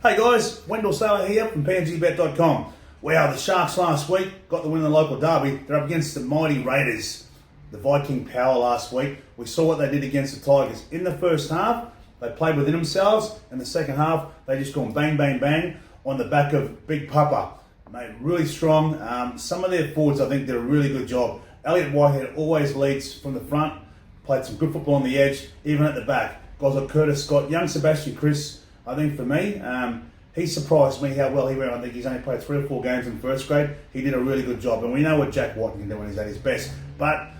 Hey guys, Wendell Sailor here from PNGBet.com. Wow, the Sharks last week got the win in the local derby. They're up against the mighty Raiders, the Viking power last week. We saw what they did against the Tigers. In the first half, they played within themselves. In the second half, they just gone bang, bang, bang on the back of Big Papa. Mate, really strong. Some of their forwards, I think, did a really good job. Elliott Whitehead always leads from the front. Played some good football on the edge, even at the back. Guys like Curtis Scott, young Sebastian Chris, I think for me, he surprised me how well he went. I think he's only played 3 or 4 games in first grade. He did a really good job, and we know what Jack Watt can do when he's at his best. But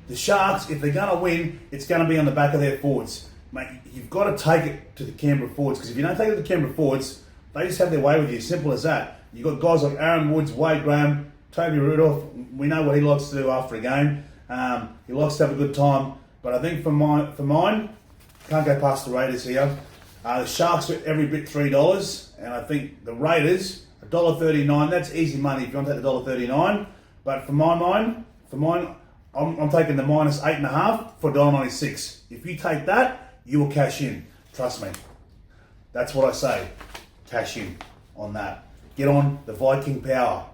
the Sharks, if they're going to win, it's going to be on the back of their forwards. Mate, you've got to take it to the Canberra forwards, because if you don't take it to the Canberra forwards, they just have their way with you. Simple as that. You've got guys like Aaron Woods, Wade Graham, Toby Rudolph. We know what he likes to do after a game. He likes to have a good time. But I think for mine, can't go past the Raiders here. The Sharks are every bit $3, and I think the Raiders $1.39. That's easy money if you want to take the $1.39. But for mine, I'm taking the minus 8.5 for $1.96. If you take that, you will cash in. Trust me. That's what I say. Cash in on that. Get on the Viking power.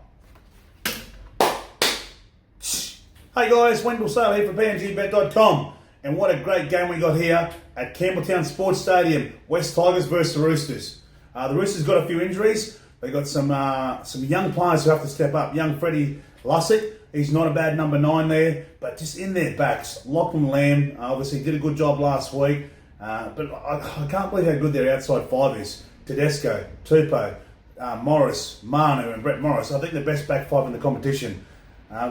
Hey guys, Wendell Sailor here from PNGBet.com. And what a great game we got here at Campbelltown Sports Stadium. West Tigers versus the Roosters. The Roosters got a few injuries. They got some young players who have to step up. Young Freddie Lussick, he's not a bad number 9 there. But just in their backs, Lachlan Lamb obviously did a good job last week. But I can't believe how good their outside 5 is. Tedesco, Tupou, Morris, Manu and Brett Morris. I think the best back 5 in the competition.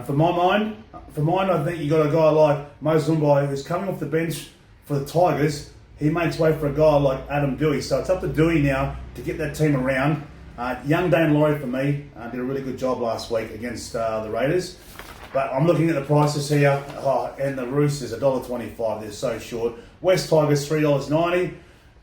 For mine, I think you got a guy like Mo Zumbai who's coming off the bench for the Tigers. He makes way for a guy like Adam Dewey. So it's up to Dewey now to get that team around. Young Dane Laurie for me did a really good job last week against the Raiders. But I'm looking at the prices here, and the Roosters $1.25. They're so short. West Tigers $3.90.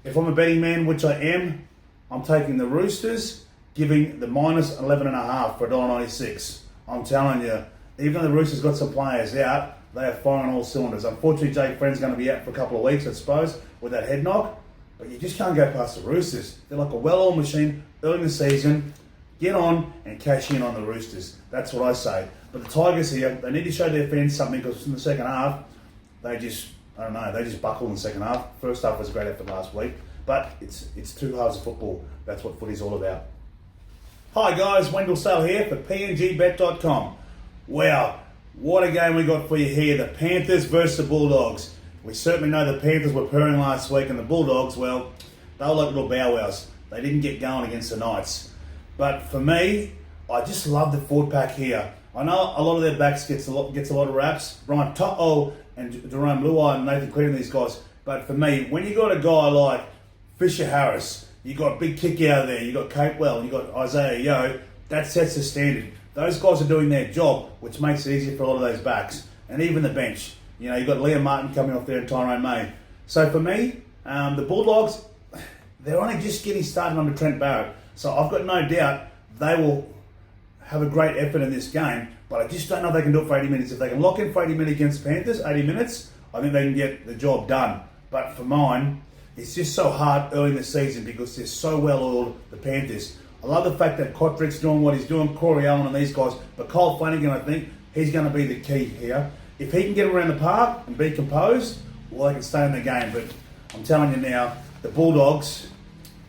If I'm a betting man, which I am, I'm taking the Roosters, giving the minus 11.5 for $1.96. I'm telling you, even though the Roosters got some players out, they are firing all cylinders. Unfortunately, Jake Friend's going to be out for a couple of weeks, I suppose, with that head knock. But you just can't go past the Roosters. They're like a well-oiled machine early in the season. Get on and cash in on the Roosters. That's what I say. But the Tigers here, they need to show their fans something, because in the second half, they just buckled in the second half. First half was a great effort last week. But it's 2 halves of football. That's what footy's all about. Hi guys, Wendell Sailor here for PNGBet.com. Wow, what a game we got for you here. The Panthers versus the Bulldogs. We certainly know the Panthers were purring last week, and the Bulldogs, well, they were like little bow wows. They didn't get going against the Knights. But for me, I just love the forward pack here. I know a lot of their backs gets a lot of raps. Brian To'o and Jerome Luai and Nathan Cleary and these guys. But for me, when you got a guy like Fisher Harris, you got Big Kick out there, you got Capewell, you got Isaiah Yeo, that sets the standard. Those guys are doing their job, which makes it easier for a lot of those backs. And even the bench. You know, you got Liam Martin coming off there and Tyrone May. So for me, the Bulldogs, they're only just getting started under Trent Barrett. So I've got no doubt they will have a great effort in this game, but I just don't know if they can do it for 80 minutes. If they can lock in for 80 minutes against Panthers, 80 minutes, I think they can get the job done. But for mine, it's just so hard early in the season because they're so well-oiled, the Panthers. I love the fact that Kotrick's doing what he's doing, Corey Allen and these guys, but Cole Flanagan, I think, he's going to be the key here. If he can get around the park and be composed, well, they can stay in the game. But I'm telling you now, the Bulldogs,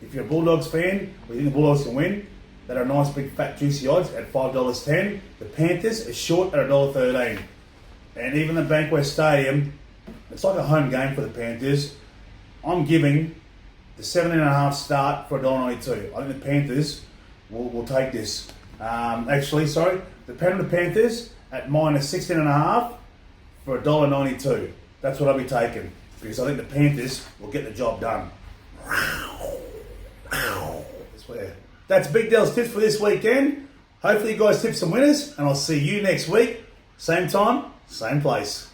if you're a Bulldogs fan, or you think the Bulldogs can win, that are nice, big, fat, juicy odds at $5.10. The Panthers are short at $1.13. And even the Bankwest Stadium, it's like a home game for the Panthers. I'm giving the 7.5 start for $1.92. I think the Panthers will take this. The Panthers at minus 16.5 for $1.92. That's what I'll be taking, because I think the Panthers will get the job done. That's Big Dell's tips for this weekend. Hopefully you guys tip some winners, and I'll see you next week. Same time, same place.